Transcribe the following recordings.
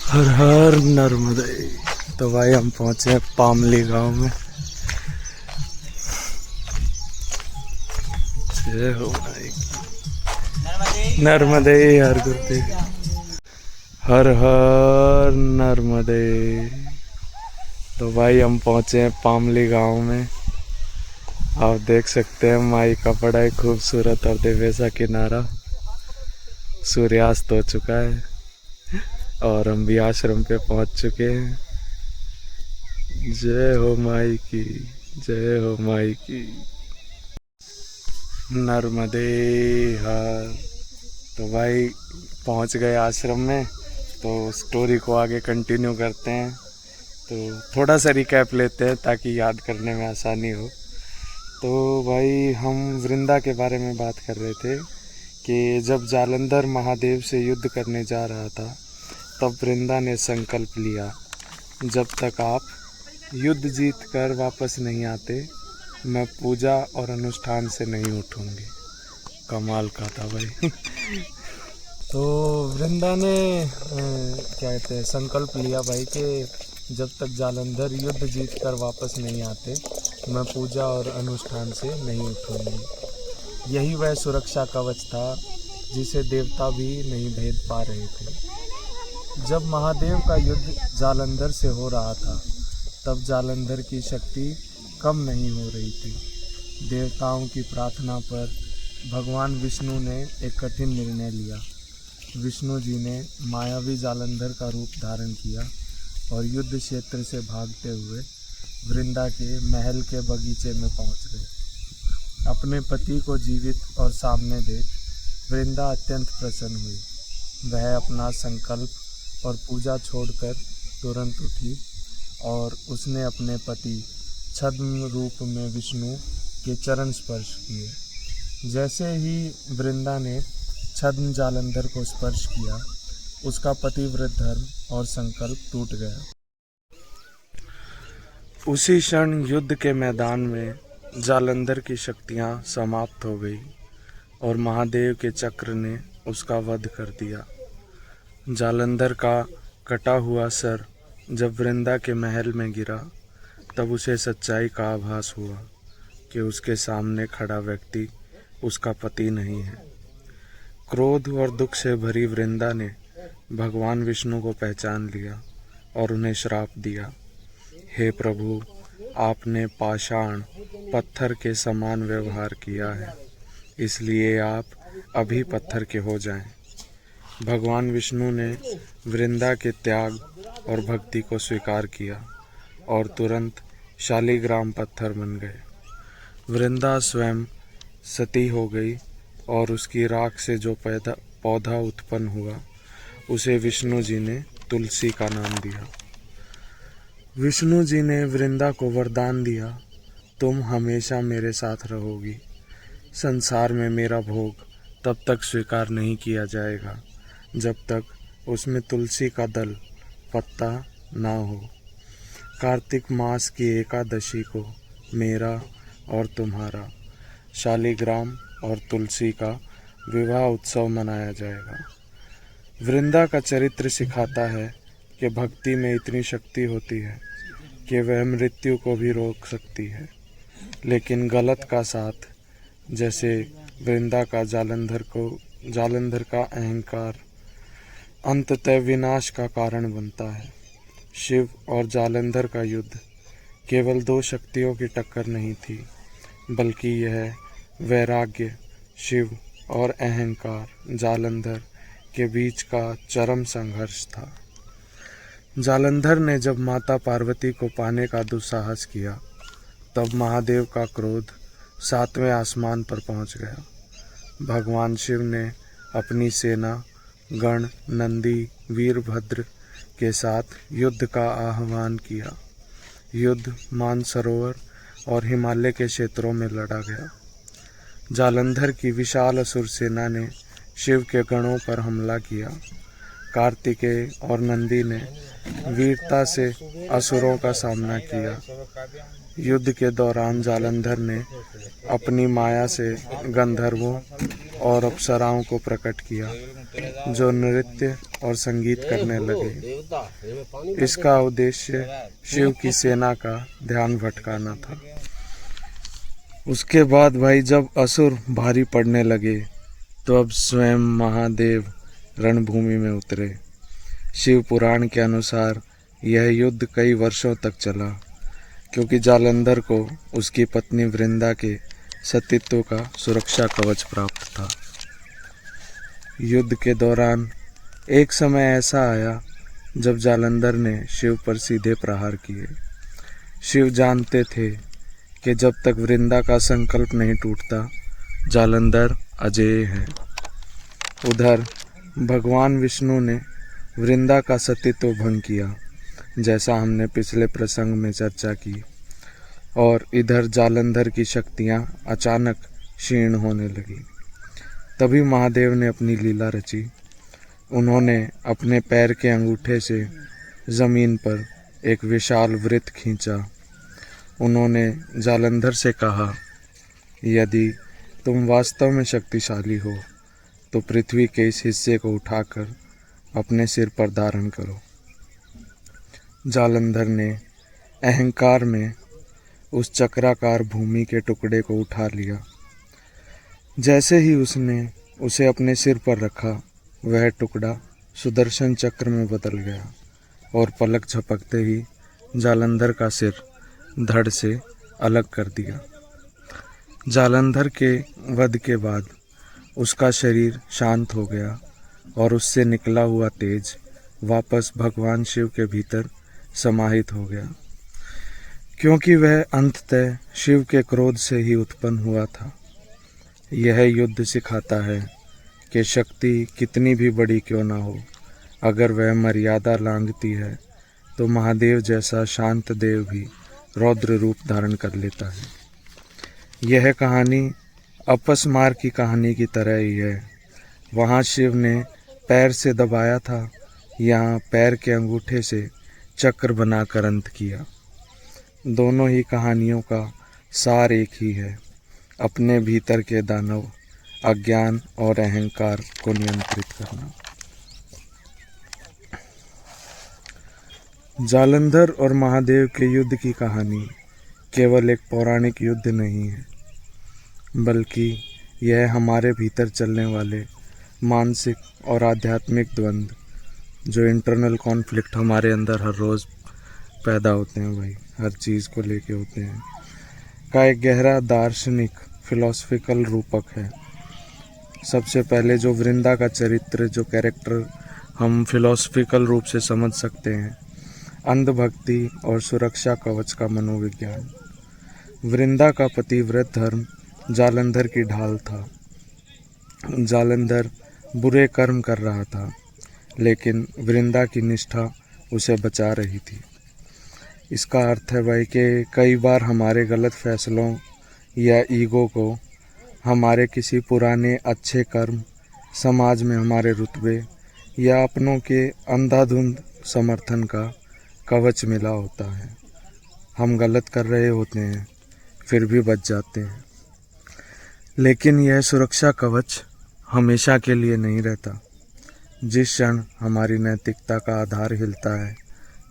हर हर नर्मदे। तो भाई हम पहुंचे पामली गांव में। जय हो भाई नर्मदे हर गुरुदेव। हर हर नर्मदे। तो भाई हम पहुंचे हैं पामली गांव में। आप देख सकते हैं माई का बड़ा ही खूबसूरत और दिव्य सा किनारा। सूर्यास्त हो चुका है और हम भी आश्रम पे पहुंच चुके हैं। जय हो माई की, जय हो माई की। नर्मदे हर। तो भाई पहुंच गए आश्रम में। तो स्टोरी को आगे कंटिन्यू करते हैं। तो थोड़ा सा रिकैप लेते हैं ताकि याद करने में आसानी हो। तो भाई हम वृंदा के बारे में बात कर रहे थे कि जब जालंधर महादेव से युद्ध करने जा रहा था तब वृंदा ने संकल्प लिया, जब तक आप युद्ध जीत कर वापस नहीं आते मैं पूजा और अनुष्ठान से नहीं उठूंगी। कमाल का था भाई। तो वृंदा ने क्या कहते हैं संकल्प लिया भाई कि जब तक जालंधर युद्ध जीत कर वापस नहीं आते मैं पूजा और अनुष्ठान से नहीं उठूंगी। यही वह सुरक्षा कवच था जिसे देवता भी नहीं भेद पा रहे थे। जब महादेव का युद्ध जालंधर से हो रहा था तब जालंधर की शक्ति कम नहीं हो रही थी। देवताओं की प्रार्थना पर भगवान विष्णु ने एक कठिन निर्णय लिया। विष्णु जी ने मायावी जालंधर का रूप धारण किया और युद्ध क्षेत्र से भागते हुए वृंदा के महल के बगीचे में पहुंच गए। अपने पति को जीवित और सामने देख वृंदा अत्यंत प्रसन्न हुई। वह अपना संकल्प और पूजा छोड़कर तुरंत उठी और उसने अपने पति छद्म रूप में विष्णु के चरण स्पर्श किए। जैसे ही वृंदा ने छद्म जालंधर को स्पर्श किया उसका पतिव्रत धर्म और संकल्प टूट गया। उसी क्षण युद्ध के मैदान में जालंधर की शक्तियां समाप्त हो गई और महादेव के चक्र ने उसका वध कर दिया। जालंधर का कटा हुआ सर जब वृंदा के महल में गिरा तब उसे सच्चाई का आभास हुआ कि उसके सामने खड़ा व्यक्ति उसका पति नहीं है। क्रोध और दुख से भरी वृंदा ने भगवान विष्णु को पहचान लिया और उन्हें श्राप दिया, हे प्रभु, आपने पाषाण पत्थर के समान व्यवहार किया है, इसलिए आप अभी पत्थर के हो जाएं। भगवान विष्णु ने वृंदा के त्याग और भक्ति को स्वीकार किया और तुरंत शालिग्राम पत्थर बन गए। वृंदा स्वयं सती हो गई और उसकी राख से जो पौधा उत्पन्न हुआ उसे विष्णु जी ने तुलसी का नाम दिया। विष्णु जी ने वृंदा को वरदान दिया, तुम हमेशा मेरे साथ रहोगी। संसार में मेरा भोग तब तक स्वीकार नहीं किया जाएगा जब तक उसमें तुलसी का दल पत्ता ना हो। कार्तिक मास की एकादशी को मेरा और तुम्हारा शालिग्राम और तुलसी का विवाह उत्सव मनाया जाएगा। वृंदा का चरित्र सिखाता है कि भक्ति में इतनी शक्ति होती है कि वह मृत्यु को भी रोक सकती है, लेकिन गलत का साथ, जैसे वृंदा का जालंधर का अहंकार, अंततः विनाश का कारण बनता है। शिव और जालंधर का युद्ध केवल दो शक्तियों की टक्कर नहीं थी, बल्कि यह वैराग्य, शिव और अहंकार जालंधर के बीच का चरम संघर्ष था। जालंधर ने जब माता पार्वती को पाने का दुस्साहस किया तब महादेव का क्रोध 7वें आसमान पर पहुंच गया। भगवान शिव ने अपनी सेना गण नंदी वीरभद्र के साथ युद्ध का आह्वान किया। युद्ध मानसरोवर और हिमालय के क्षेत्रों में लड़ा गया। जालंधर की विशाल असुर सेना ने शिव के गणों पर हमला किया। कार्तिकेय और नंदी ने वीरता से असुरों का सामना किया। युद्ध के दौरान जालंधर ने अपनी माया से गंधर्वों और अप्सराओं को प्रकट किया, जो नृत्य और संगीत करने लगे। इसका उद्देश्य शिव की सेना का ध्यान भटकाना था। उसके बाद भाई जब असुर भारी पड़ने लगे तो अब स्वयं महादेव रणभूमि में उतरे। शिव पुराण के अनुसार यह युद्ध कई वर्षों तक चला, क्योंकि जालंधर को उसकी पत्नी वृंदा के सतीत्व का सुरक्षा कवच प्राप्त था। युद्ध के दौरान एक समय ऐसा आया जब जालंधर ने शिव पर सीधे प्रहार किए। शिव जानते थे कि जब तक वृंदा का संकल्प नहीं टूटता, जालंधर अजेय है। उधर भगवान विष्णु ने वृंदा का सतीत्व भंग किया, जैसा हमने पिछले प्रसंग में चर्चा की, और इधर जालंधर की शक्तियां अचानक क्षीण होने लगी। तभी महादेव ने अपनी लीला रची। उन्होंने अपने पैर के अंगूठे से जमीन पर एक विशाल वृत्त खींचा। उन्होंने जालंधर से कहा, यदि तुम वास्तव में शक्तिशाली हो तो पृथ्वी के इस हिस्से को उठाकर अपने सिर पर धारण करो। जालंधर ने अहंकार में उस चक्राकार भूमि के टुकड़े को उठा लिया। जैसे ही उसने उसे अपने सिर पर रखा, वह टुकड़ा सुदर्शन चक्र में बदल गया और पलक झपकते ही जालंधर का सिर धड़ से अलग कर दिया। जालंधर के वध के बाद उसका शरीर शांत हो गया और उससे निकला हुआ तेज वापस भगवान शिव के भीतर समाहित हो गया, क्योंकि वह अंततः शिव के क्रोध से ही उत्पन्न हुआ था। यह युद्ध सिखाता है कि शक्ति कितनी भी बड़ी क्यों ना हो, अगर वह मर्यादा लांघती है तो महादेव जैसा शांत देव भी रौद्र रूप धारण कर लेता है। यह कहानी अपस्मार की कहानी की तरह ही है। वहाँ शिव ने पैर से दबाया था, यहाँ पैर के अंगूठे से चक्र बनाकर अंत किया। दोनों ही कहानियों का सार एक ही है, अपने भीतर के दानव, अज्ञान और अहंकार को नियंत्रित करना। जालंधर और महादेव के युद्ध की कहानी केवल एक पौराणिक युद्ध नहीं है, बल्कि यह हमारे भीतर चलने वाले मानसिक और आध्यात्मिक द्वंद्व, जो इंटरनल कॉन्फ्लिक्ट हमारे अंदर हर रोज़ पैदा होते हैं भाई, हर चीज़ को लेके होते हैं, का एक गहरा दार्शनिक फिलॉसफिकल रूपक है। सबसे पहले जो वृंदा का चरित्र, जो कैरेक्टर हम फिलॉसफिकल रूप से समझ सकते हैं, अंधभक्ति और सुरक्षा कवच का मनोविज्ञान। वृंदा का पतिव्रत धर्म जालंधर की ढाल था। जालंधर बुरे कर्म कर रहा था, लेकिन वृंदा की निष्ठा उसे बचा रही थी। इसका अर्थ है भाई कि कई बार हमारे गलत फैसलों या ईगो को हमारे किसी पुराने अच्छे कर्म, समाज में हमारे रुतबे या अपनों के अंधाधुंध समर्थन का कवच मिला होता है। हम गलत कर रहे होते हैं, फिर भी बच जाते हैं। लेकिन यह सुरक्षा कवच हमेशा के लिए नहीं रहता। जिस क्षण हमारी नैतिकता का आधार हिलता है,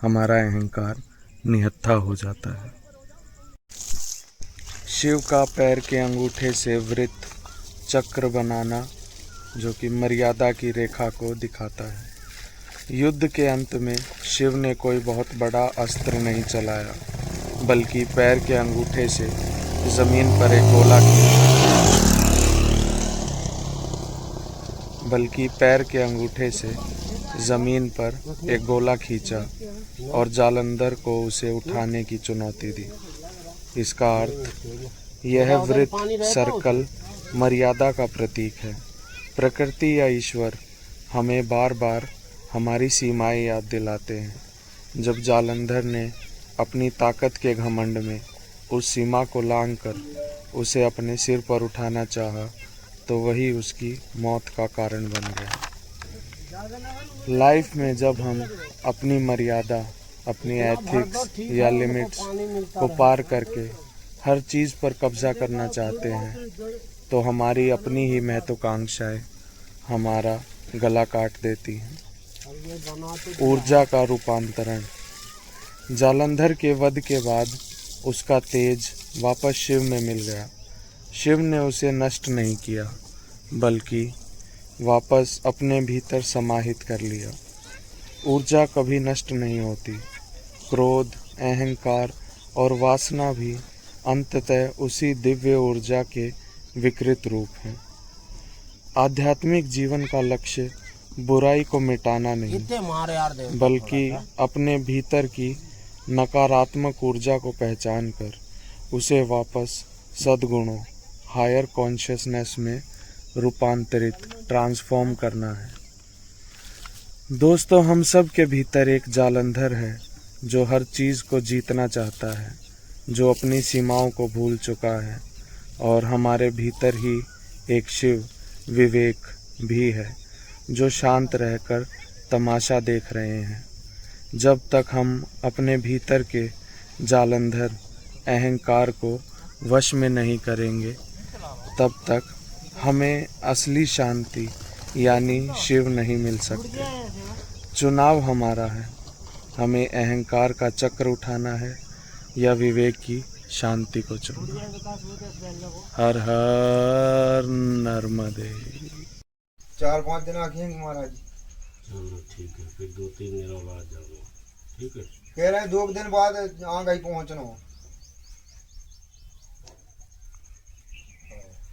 हमारा अहंकार निहत्था हो जाता है। शिव का पैर के अंगूठे से वृत्त चक्र बनाना, जो कि मर्यादा की रेखा को दिखाता है। युद्ध के अंत में शिव ने कोई बहुत बड़ा अस्त्र नहीं चलाया, बल्कि पैर के अंगूठे से जमीन पर एक गोला खींचा और जालंधर को उसे उठाने की चुनौती दी। इसका अर्थ यह वृत्त सर्कल मर्यादा का प्रतीक है। प्रकृति या ईश्वर हमें बार बार हमारी सीमाएं याद दिलाते हैं। जब जालंधर ने अपनी ताकत के घमंड में उस सीमा को लांघकर उसे अपने सिर पर उठाना चाहा, तो वही उसकी मौत का कारण बन गया। लाइफ में जब हम अपनी मर्यादा, अपनी एथिक्स या लिमिट्स को पार करके हर चीज़ पर कब्जा करना चाहते हैं तो हमारी अपनी ही महत्वाकांक्षाएं हमारा गला काट देती हैं। ऊर्जा का रूपांतरण। जालंधर के वध के बाद उसका तेज वापस शिव में मिल गया। शिव ने उसे नष्ट नहीं किया बल्कि वापस अपने भीतर समाहित कर लिया। ऊर्जा कभी नष्ट नहीं होती। क्रोध, अहंकार और वासना भी अंततः उसी दिव्य ऊर्जा के विकृत रूप हैं। आध्यात्मिक जीवन का लक्ष्य बुराई को मिटाना नहीं बल्कि अपने भीतर की नकारात्मक ऊर्जा को पहचान कर उसे वापस सद्गुणों, हायर कॉन्शियसनेस में रूपांतरित, ट्रांसफॉर्म करना है। दोस्तों, हम सब के भीतर एक जालंधर है जो हर चीज़ को जीतना चाहता है, जो अपनी सीमाओं को भूल चुका है। और हमारे भीतर ही एक शिव, विवेक भी है जो शांत रहकर तमाशा देख रहे हैं। जब तक हम अपने भीतर के जालंधर अहंकार को वश में नहीं करेंगे तब तक हमें असली शांति यानी शिव नहीं मिल सकते। चुनाव हमारा है, हमें अहंकार का चक्र उठाना है या विवेक की शांति को चुनना। हर हर नर्मदे। 4-5 दिन आखेंगे महाराज। चलो ठीक है, फिर 2-3 दिनों बाद जाऊंगा। ठीक है, कह रहे हैं 2 दिन बाद आ गई पहुंचना।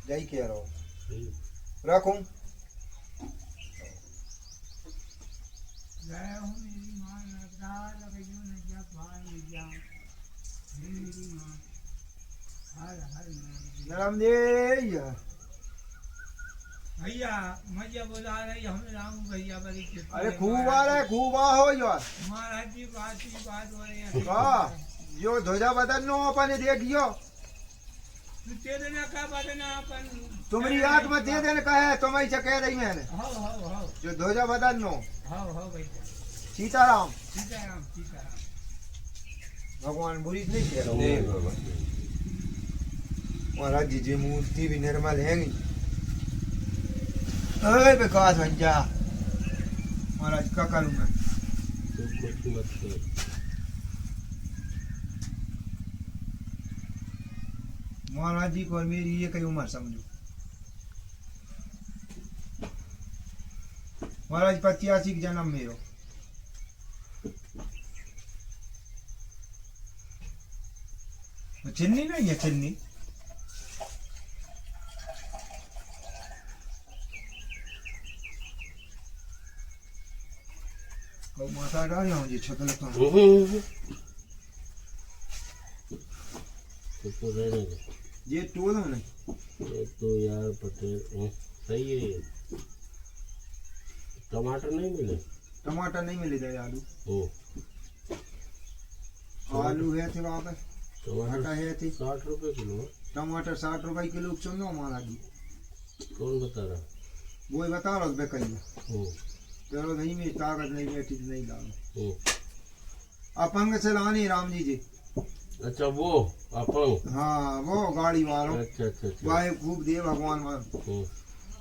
यही कह रहा हूँ। रखूं। भैया मजा बुला रही हम राम भैया बड़ी। अरे खूब आ रहा है, खूब आ हो यार। महाराज जी बात हो रही है। हाँ, जो ध्वजा बदन नो अपन देखियो। दे देना का बदना अपन। तुम्हारी याद में दे देने का है, तुम ऐसा कह रही मैंने। हो जो ध्वजा बदन नो। हो भैया। सीताराम। सीताराम। भगवान बुरी नहीं कह रहा। महाराज जी जी मूर्ति भी निर्मल है। अरे विकास बन जा महाराज, क्या करूं मैं? कुछ मत कर। महाराज जी को मेरी ये कई उम्र समझो। महाराज 85 का जन्म मेरो। चिन्नी नहीं है, चिन्नी माता डाल जी छतल तो रहने दे। ये टोल है ये तो यार पटेल सही है। टमाटर नहीं मिले? टमाटर नहीं मिले थे। आलू आलू है थे वहाँ पे। टमाटर है थे 60 रुपए किलो। टमाटर 60 रुपए किलो। सुनो महाराज जी, कौन बता रहा? वो ही बता रहा बेकैया। चलो नहीं, में ताकत नहीं बैठी तो नहीं डालो। अपंग से लानी राम जी जी। अच्छा वो अपंग। हाँ वो गाड़ी वालों। अच्छा। वाहे खूब दे भगवान मान।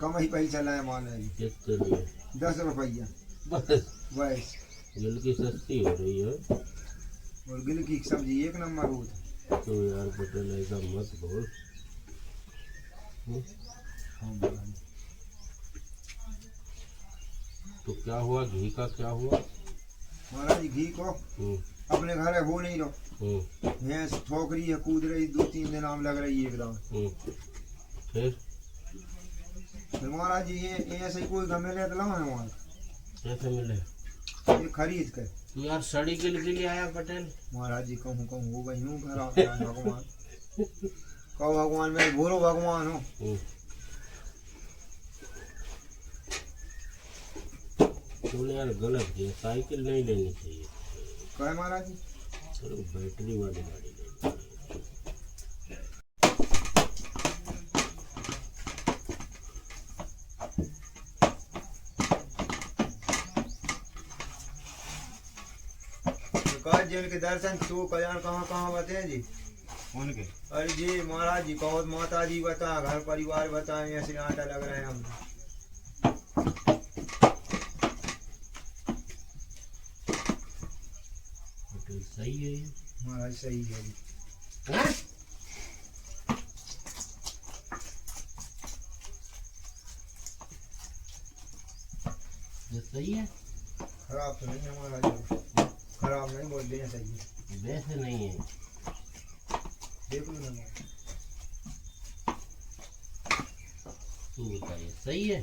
कम ही पैसा लाए माने जी। कितने लिए? 10 रुपया बस। गिल की सस्ती हो रही है। और गिल की सब्जी 1 नंबर होता। तो यार पटेल ऐसा मत बोल। तो क्या हुआ? घी का क्या हुआ? महाराज घी को अपने घर है वो नहीं रहो। भैंस ठोक रही है, कूद रही, 2-3 दिन आम लग रही है एकदम। फिर महाराज जी ये ऐसे ही कोई मिले तो लाओ है। कैसे मिले? ये खरीद कर। तू यार सड़ी के लिए आया पटेल। महाराज जी कहूँ हो गई हूँ घर भगवान। कहो भगवान मेरे बोलो भगवान हो। तुमने यार गलत किया, साइकिल नहीं लेनी चाहिए। कहे महाराज जी? चलो बैटरी वाली गाड़ी ले। कहा जी उनके दर्शन तो कल्याण कहाँ कहाँ बताए जी उनके अरे जी महाराज जी कहो माता जी बता घर परिवार बताए ऐसे आटा लग रहे हैं हम होटल सही है ये। महाराज सही है जी हैं? ये सही है, खराब तो नहीं है महाराज खराब नहीं बोल देना सही है वैसे नहीं है। देख लो ना तू बताइए सही है।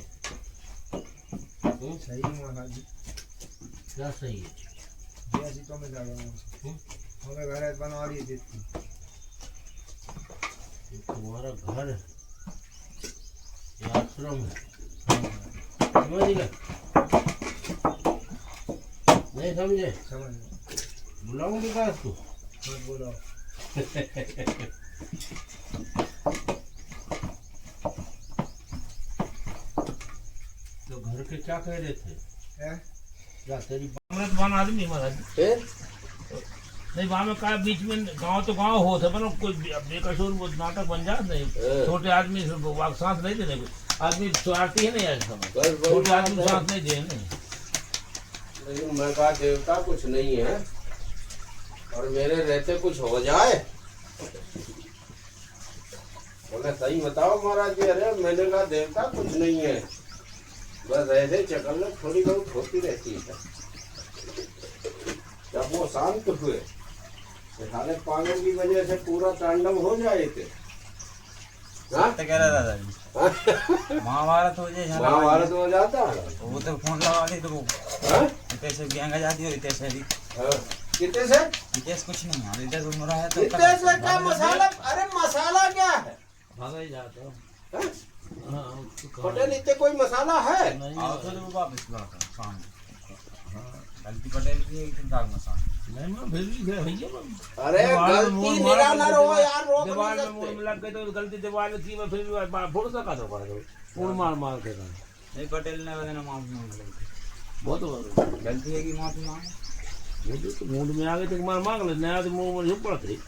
सही है महाराज जी क्या सही है? जैसी तो मैं जा रहा हूँ हमें घर बना रही देती ये तुम्हारा घर ये आश्रम है, समझ गए? नहीं समझे? समझ बुलाऊं विकास को? मत बोलो तो घर के क्या कह रहे थे? है क्या तेरी अमृत वाला आदमी महाराज फिर नहीं वहाँ में का बीच में गांव तो गांव हो था पर कोई बेकसूर वो नाटक बन जात नहीं छोटे आदमी वाक सांस नहीं देने आदमी स्वार्थी है नहीं आज समय बस वही छोटे बात आदमी है। सांस नहीं दे नहीं लेकिन मैं कहा देवता कुछ नहीं है और मेरे रहते कुछ हो जाए। बोले सही बताओ महाराज जी। अरे मैंने कहा देवता कुछ नहीं है, बस ऐसे चकल थोड़ी बहुत होती रहती है। जब वो शांत हुए तो साले पागल की वजह से पूरा तांडव हो जाए थे। हाँ? तो कह रहा दादाजी महाभारत हो जाए महाभारत हो जाता है। वो तो फोन लगा दी तो वो हाँ? रितेश गैंगा जाती हो रितेश है भी हाँ। कितने से? रितेश कुछ नहीं है रितेश उम्र है तो कितने से क्या मसाला? अरे मसाला क्या है? भागा ही जाता हाँ? हाँ उसको कहा- पटेल इतने कोई मसाला है? नहीं आओ तो वो वापस लौटा सामने गलती पटेल की एक दिन दाग मसान नहीं मैं फिर भी गया भैया मैं अरे दीवार में गलती मोड़ निरा मारा ना तो रहो यार, रोक दीवार नहीं में मोड़ सकते। में लग गई तो गलती दीवार में थी मैं फिर भी फोड़ सका तो पड़ा मोड़ मार मार के था नहीं पटेल ने वजह माफी मांग ली बहुत गलती है कि माफी मांगे तो मूड में आ गए तो मार मांग ले नया तो मुंह में झुक पड़ते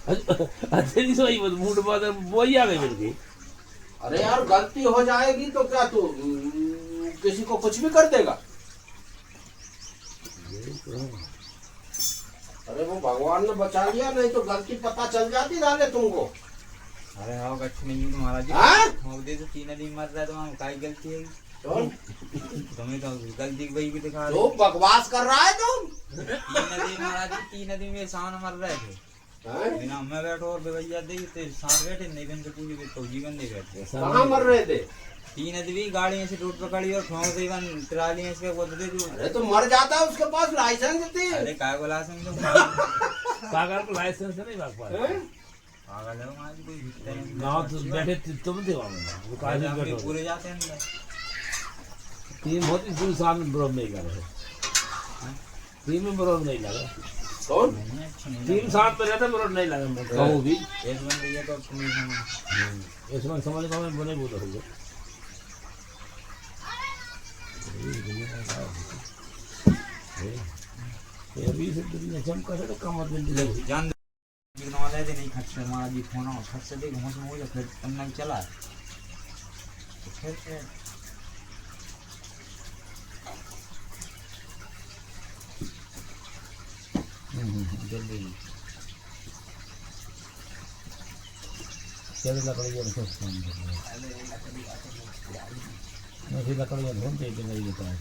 अच्छे नहीं सोई बस मूड में वो ही आ गई मेरे की अरे यार गलती हो जाएगी तो क्या तू किसी को कुछ भी कर देगा? अरे वो भगवान ने बचा लिया, नहीं तो गलती पता चल जाती डाले तुमको। अरे हाँ अच्छी नहीं तो महाराज जी हाँ? मोदी तो 3 दिन मर रहा है तो वहाँ काय गलती है तो तुम्हें तो गलती वही भी दिखा तो बकवास कर रहा है तुम। 3 दिन महाराज जी 3 दिन मेरे सामने मर रहे थे हैं? बिना मैं बैठो और भैया दे तो साथ बैठे नहीं बन के पूरी तो जीवन दे बैठे कहाँ मर रहे थे? 3 आदमी गाड़ी ऐसे रोड पकड़ी और ठोंक दी वन ट्राली ऐसे वो दे दी अरे तो मर जाता उसके पास लाइसेंस थी। अरे काय बोला समझो कागज को लाइसेंस नहीं भाग पा रहे हैं? पागल है वहाँ कोई दिखता नहीं गाँव तो बैठे तुम थे वहाँ में वो कागज हम भी बैठो पूरे जाते हैं अंदर टीम होती पूरे सामने विरोध नहीं कर रहे टीम में विरोध नहीं लगा कौन? नहीं अच्छा नहीं टीम साथ में रहता विरोध नहीं लगा मैं कहूँ भी एक बंदे ये तो अपनी समझ इसमें समझ का मैं बने बोल रहा हूँ ये अभी से दुनिया चमका से तो कम दिन लगी जान बिना दे नहीं खर्च से हमारा जी फोन हो खर्च से देख मौसम हो जा फिर अन्ना चला तो फिर जल्दी चल लकड़ियाँ सोचता हूँ मैं फिर लकड़ियाँ ढूंढते कि नहीं देता है